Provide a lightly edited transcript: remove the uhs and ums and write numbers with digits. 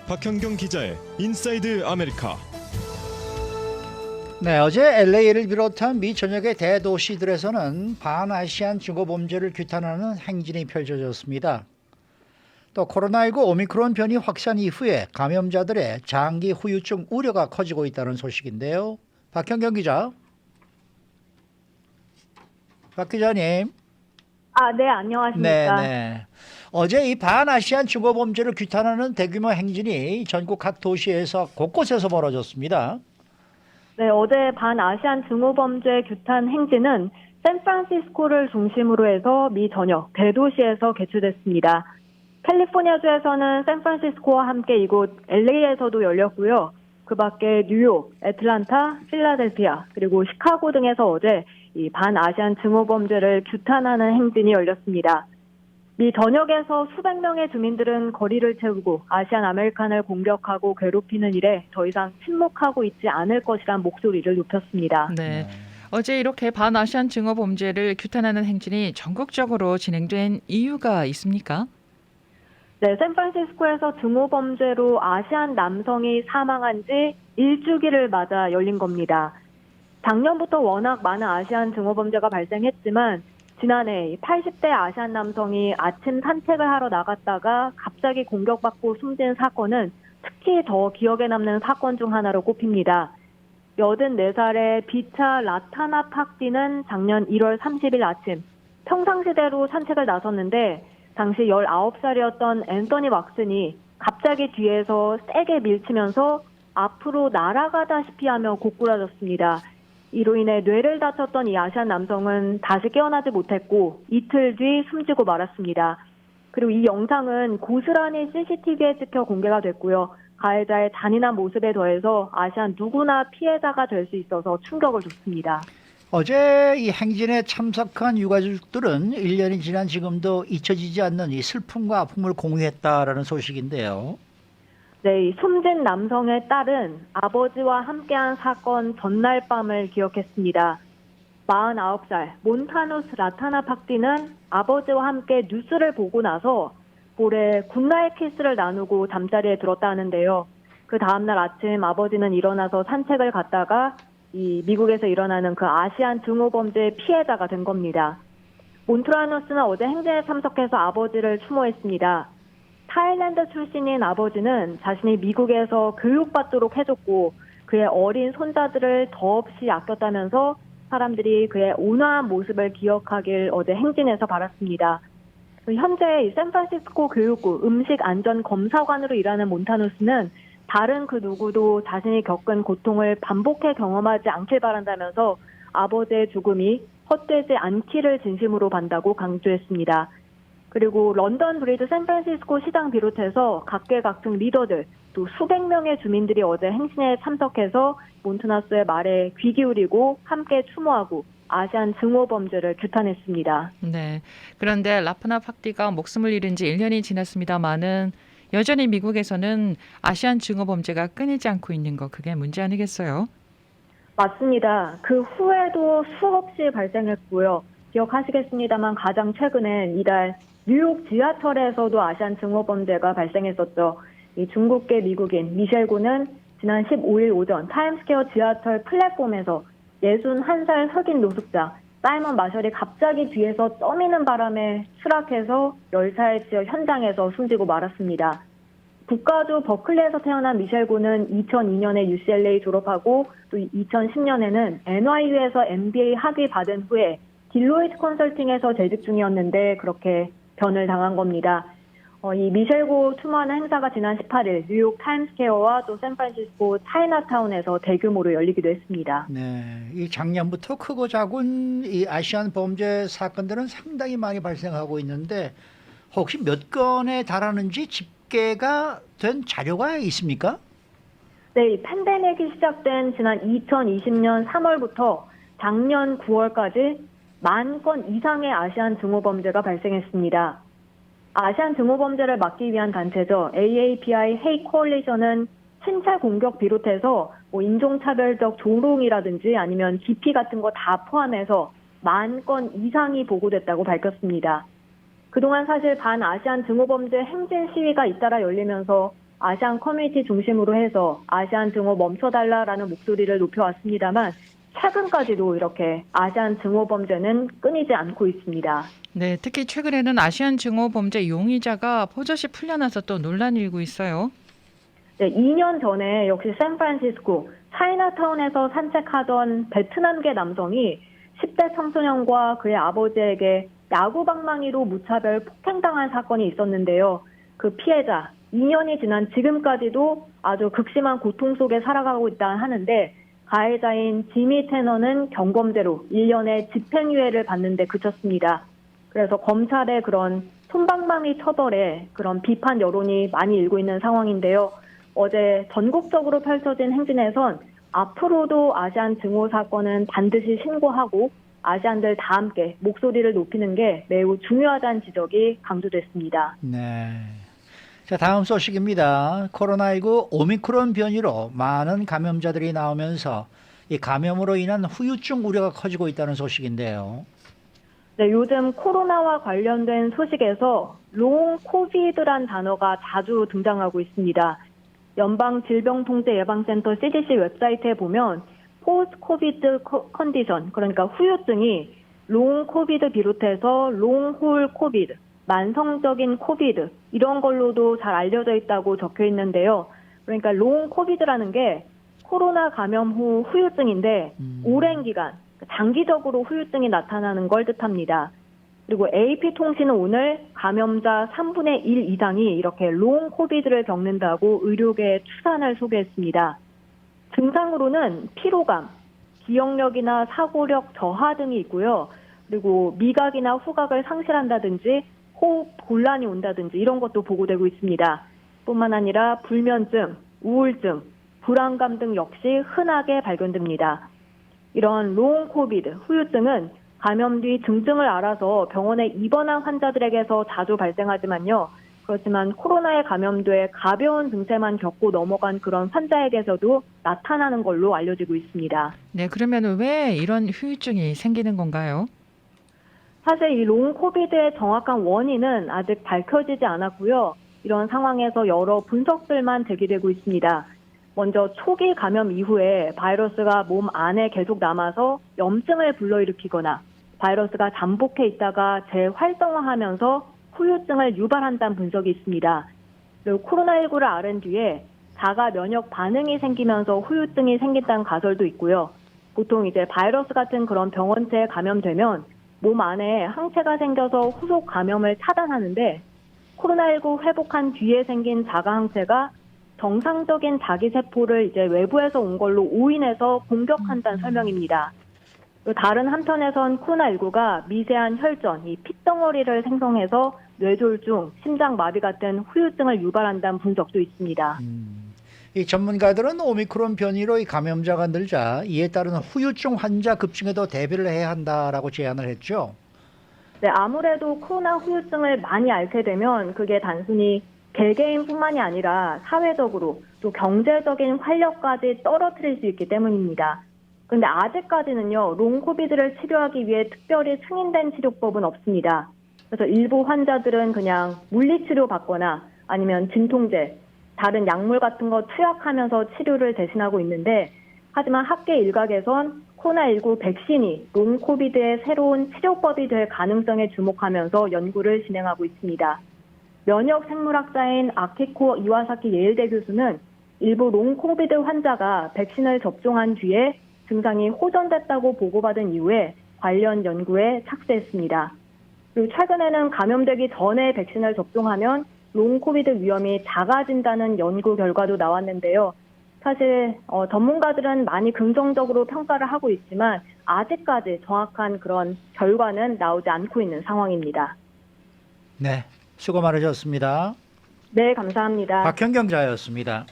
박현경 기자의 인사이드 아메리카. 네, 어제 LA를 비롯한 미 전역의 대도시들에서는 반아시안 증오 범죄를 규탄하는 행진이 펼쳐졌습니다. 또 코로나19 오미크론 변이 확산 이후에 감염자들의 장기 후유증 우려가 커지고 있다는 소식인데요. 박현경 기자. 박 기자님. 네, 안녕하십니까. 네. 어제 이 반아시안 증오 범죄를 규탄하는 대규모 행진이 전국 각 도시에서 곳곳에서 벌어졌습니다. 네, 어제 반아시안 증오범죄 규탄 행진은 샌프란시스코를 중심으로 해서 미 전역 대도시에서 개최됐습니다. 캘리포니아주에서는 샌프란시스코와 함께 이곳 LA에서도 열렸고요. 그 밖에 뉴욕, 애틀란타, 필라델피아, 그리고 시카고 등에서 어제 이 반아시안 증오범죄를 규탄하는 행진이 열렸습니다. 미 전역에서 수백 명의 주민들은 거리를 채우고 아시안 아메리칸을 공격하고 괴롭히는 일에 더 이상 침묵하고 있지 않을 것이란 목소리를 높였습니다. 네. 어제 이렇게 반아시안 증오 범죄를 규탄하는 행진이 전국적으로 진행된 이유가 있습니까? 네, 샌프란시스코에서 증오 범죄로 아시안 남성이 사망한 지 일주기를 맞아 열린 겁니다. 작년부터 워낙 많은 아시안 증오 범죄가 발생했지만 지난해 80대 아시안 남성이 아침 산책을 하러 나갔다가 갑자기 공격받고 숨진 사건은 특히 더 기억에 남는 사건 중 하나로 꼽힙니다. 84살의 비차 라타나 팍디는 작년 1월 30일 아침 평상시대로 산책을 나섰는데 당시 19살이었던 앤서니 왁슨이 갑자기 뒤에서 세게 밀치면서 앞으로 날아가다시피 하며 고꾸라졌습니다. 이로 인해 뇌를 다쳤던 이 아시안 남성은 다시 깨어나지 못했고 이틀 뒤 숨지고 말았습니다. 그리고 이 영상은 고스란히 CCTV에 찍혀 공개가 됐고요. 가해자의 잔인한 모습에 더해서 아시안 누구나 피해자가 될 수 있어서 충격을 줬습니다. 어제 이 행진에 참석한 유가족들은 1년이 지난 지금도 잊혀지지 않는 이 슬픔과 아픔을 공유했다라는 소식인데요. 네, 이 숨진 남성의 딸은 아버지와 함께한 사건 전날 밤을 기억했습니다. 49살 몬타누스 라타나 팍디는 아버지와 함께 뉴스를 보고 나서 볼에 굿나잇 키스를 나누고 잠자리에 들었다 하는데요. 그 다음날 아침 아버지는 일어나서 산책을 갔다가 이 미국에서 일어나는 그 아시안 증오범죄의 피해자가 된 겁니다. 몬트라누스는 어제 행진에 참석해서 아버지를 추모했습니다. 타일랜드 출신인 아버지는 자신이 미국에서 교육받도록 해줬고 그의 어린 손자들을 더없이 아꼈다면서 사람들이 그의 온화한 모습을 기억하길 어제 행진에서 바랐습니다. 현재 샌프란시스코 교육부 음식안전검사관으로 일하는 몬타누스는 다른 그 누구도 자신이 겪은 고통을 반복해 경험하지 않길 바란다면서 아버지의 죽음이 헛되지 않기를 진심으로 반다고 강조했습니다. 그리고 런던 브리즈 샌프란시스코 시장 비롯해서 각계각층 리더들 또 수백 명의 주민들이 어제 행진에 참석해서 몬타누스의 말에 귀 기울이고 함께 추모하고 아시안 증오 범죄를 규탄했습니다. 네. 그런데 라파나 팍디가 목숨을 잃은 지 1년이 지났습니다마는 여전히 미국에서는 아시안 증오 범죄가 끊이지 않고 있는 거 그게 문제 아니겠어요? 맞습니다. 그 후에도 수없이 발생했고요. 기억하시겠습니다만 가장 최근엔 이달 뉴욕 지하철에서도 아시안 증오 범죄가 발생했었죠. 이 중국계 미국인 미셸 고는 지난 15일 오전 타임스퀘어 지하철 플랫폼에서 61살 흑인 노숙자 사이먼 마셜이 갑자기 뒤에서 떠미는 바람에 추락해서 열차에 치여 현장에서 숨지고 말았습니다. 북가주 버클리에서 태어난 미셸 고는 2002년에 UCLA 졸업하고 또 2010년에는 NYU에서 MBA 학위 받은 후에 딜로이트 컨설팅에서 재직 중이었는데 그렇게 변을 당한 겁니다. 이 미셸 고 추모하는 행사가 지난 18일 뉴욕 타임스퀘어와 또 샌프란시스코 차이나타운에서 대규모로 열리기도 했습니다. 네, 이 작년부터 크고 작은 이 아시안 범죄 사건들은 상당히 많이 발생하고 있는데 혹시 몇 건에 달하는지 집계가 된 자료가 있습니까? 네, 이 팬데믹이 시작된 지난 2020년 3월부터 작년 9월까지 10,000건 이상의 아시안 증오 범죄가 발생했습니다. 아시안 증오 범죄를 막기 위한 단체죠. AAPI 헤이 코얼리션은 신체 공격 비롯해서 인종차별적 조롱이라든지 아니면 기피 같은 거 다 포함해서 10,000건 이상이 보고됐다고 밝혔습니다. 그동안 사실 반아시안 증오범죄 행진 시위가 잇따라 열리면서 아시안 커뮤니티 중심으로 해서 아시안 증오 멈춰달라라는 목소리를 높여왔습니다만 최근까지도 이렇게 아시안 증오 범죄는 끊이지 않고 있습니다. 네, 특히 최근에는 아시안 증오 범죄 용의자가 버젓이 풀려나서 또 논란이 일고 있어요. 네, 2년 전에 역시 샌프란시스코 차이나타운에서 산책하던 베트남계 남성이 10대 청소년과 그의 아버지에게 야구 방망이로 무차별 폭행당한 사건이 있었는데요. 그 피해자 2년이 지난 지금까지도 아주 극심한 고통 속에 살아가고 있다 하는데 가해자인 지미 테너는 경범죄로 1년의 집행유예를 받는 데 그쳤습니다. 그래서 검찰의 그런 솜방망이 처벌에 그런 비판 여론이 많이 일고 있는 상황인데요. 어제 전국적으로 펼쳐진 행진에선 앞으로도 아시안 증오 사건은 반드시 신고하고 아시안들 다 함께 목소리를 높이는 게 매우 중요하다는 지적이 강조됐습니다. 네. 자, 다음 소식입니다. 코로나19 오미크론 변이로 많은 감염자들이 나오면서 이 감염으로 인한 후유증 우려가 커지고 있다는 소식인데요. 네, 요즘 코로나와 관련된 소식에서 롱 코비드란 단어가 자주 등장하고 있습니다. 연방질병통제예방센터 CDC 웹사이트에 보면 포스트 코비드 컨디션, 그러니까 후유증이 롱 코비드 비롯해서 롱홀 코비드, 만성적인 코비드 이런 걸로도 잘 알려져 있다고 적혀 있는데요. 그러니까 롱 코비드라는 게 코로나 감염 후 후유증인데 오랜 기간 장기적으로 후유증이 나타나는 걸 뜻합니다. 그리고 AP통신은 오늘 감염자 3분의 1 이상이 이렇게 롱 코비드를 겪는다고 의료계의 추산을 소개했습니다. 증상으로는 피로감, 기억력이나 사고력 저하 등이 있고요. 그리고 미각이나 후각을 상실한다든지 호흡 곤란이 온다든지 이런 것도 보고되고 있습니다. 뿐만 아니라 불면증, 우울증, 불안감 등 역시 흔하게 발견됩니다. 이런 롱 코비드, 후유증은 감염 뒤 증증을 알아서 병원에 입원한 환자들에게서 자주 발생하지만요. 그렇지만 코로나에 감염돼 가벼운 증세만 겪고 넘어간 그런 환자에게서도 나타나는 걸로 알려지고 있습니다. 네, 그러면 왜 이런 후유증이 생기는 건가요? 사실 이 롱 코비드의 정확한 원인은 아직 밝혀지지 않았고요. 이런 상황에서 여러 분석들만 제기되고 있습니다. 먼저 초기 감염 이후에 바이러스가 몸 안에 계속 남아서 염증을 불러일으키거나 바이러스가 잠복해 있다가 재활성화하면서 후유증을 유발한다는 분석이 있습니다. 그리고 코로나19를 앓은 뒤에 자가 면역 반응이 생기면서 후유증이 생긴다는 가설도 있고요. 보통 이제 바이러스 같은 그런 병원체에 감염되면 몸 안에 항체가 생겨서 후속 감염을 차단하는데 코로나19 회복한 뒤에 생긴 자가 항체가 정상적인 자기 세포를 이제 외부에서 온 걸로 오인해서 공격한다는 설명입니다. 다른 한편에선 코로나19가 미세한 혈전, 이 핏덩어리를 생성해서 뇌졸중, 심장마비 같은 후유증을 유발한다는 분석도 있습니다. 이 전문가들은 오미크론 변이로 이 감염자가 늘자 이에 따른 후유증 환자 급증에도 대비를 해야 한다라고 제안을 했죠. 네, 아무래도 코로나 후유증을 많이 앓게 되면 그게 단순히 개개인뿐만이 아니라 사회적으로 또 경제적인 활력까지 떨어뜨릴 수 있기 때문입니다. 그런데 아직까지는요, 롱 코비드를 치료하기 위해 특별히 승인된 치료법은 없습니다. 그래서 일부 환자들은 그냥 물리치료 받거나 아니면 진통제, 다른 약물 같은 거 투약하면서 치료를 대신하고 있는데 하지만 학계 일각에선 코로나19 백신이 롱 코비드의 새로운 치료법이 될 가능성에 주목하면서 연구를 진행하고 있습니다. 면역 생물학자인 아키코 이와사키 예일대 교수는 일부 롱 코비드 환자가 백신을 접종한 뒤에 증상이 호전됐다고 보고받은 이후에 관련 연구에 착수했습니다. 그리고 최근에는 감염되기 전에 백신을 접종하면 롱 코비드 위험이 작아진다는 연구 결과도 나왔는데요. 사실 전문가들은 많이 긍정적으로 평가를 하고 있지만 아직까지 정확한 그런 결과는 나오지 않고 있는 상황입니다. 네, 수고 많으셨습니다. 네, 감사합니다. 박현경 기자였습니다.